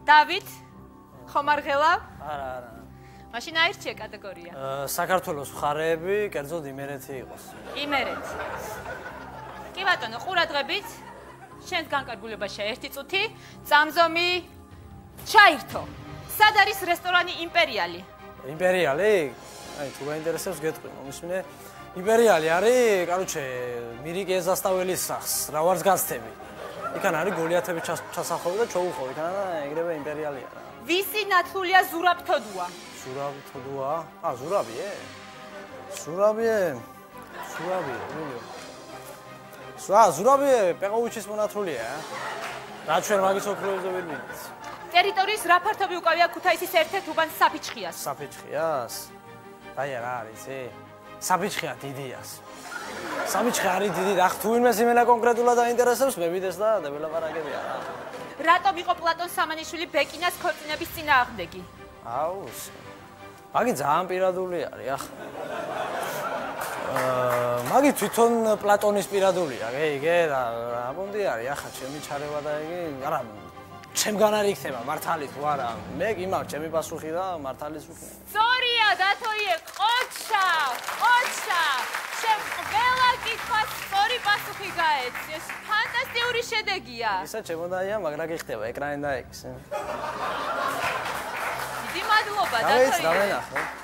დავით ხომ არ ღელა? არა. მაშინ აირჩიე კატეგორია. საქართველოს მხარეები, კერძოდ იმერეთი იყოს. იმერეთი. კი ბატონო, ყურადღებით. შენს განკარგულებაში 1 წუთი, წამზომი ჩაირთო. სად არის რესტორანი იმპერიალი? იმპერიალი? აი, თუ გაინტერესებს გეტყვი, მომისმინე. იმპერიალი არის, კაროჩე, მირიკე ზასტაველის სახს, რა ვარს გაცდები. იქან არის გოლიათები ჩასახობი და ჩოუხოვი, იქან ეგრევე იმპერიალია რა. ვისი ნათლულია ზურაბთოდუა? ზურაბთოდუა? ზურაბიე? ზურაბიე, ვინო? ზურაბიე პეყოვიჩის მონათლულია. რა ჩვენ მაგის ოქროებზე ვერ მიდით. ტერიტორიის რა ფართობი უკავია ქუთაისის ერთ-ერთ უბანს საფიჩხიას? საფიჩხიას? აი რა არის ე? საფიჩხია დიდიას. საფიჩხი არის დიდი, რა თუ ვინმეს იმენა კონკრეტულად დაინტერესებს, მე მიდეს და ველაპარაკებია რა. რატომ იყო პლატონ სამანიშვილი ბეკინას ქორწინების წინააღმდეგი? მაგი ძალიან პირადული არის, ახ. მაგი თვითონ პლატონის პირადულია, გე, რა მომდი არის, ახლა ჩემი ჩარევა და იგი, არა, ჩემგან არ იქნება მართალი თუ არა. მე კი მაქვს ჩემი პასუხი და მართალის ვიქნები. სწორია, დათოიე, ყოჩა. შენ ყველა კითხვას სწორი პასუხი გაეცი. ეს ფანტასტიკური შედეგია. ისა ჩემოდაია, მაგრამ გიხდება ეკრანი და ეგ. დიდი მადლობა, დათოიე. დავენახე.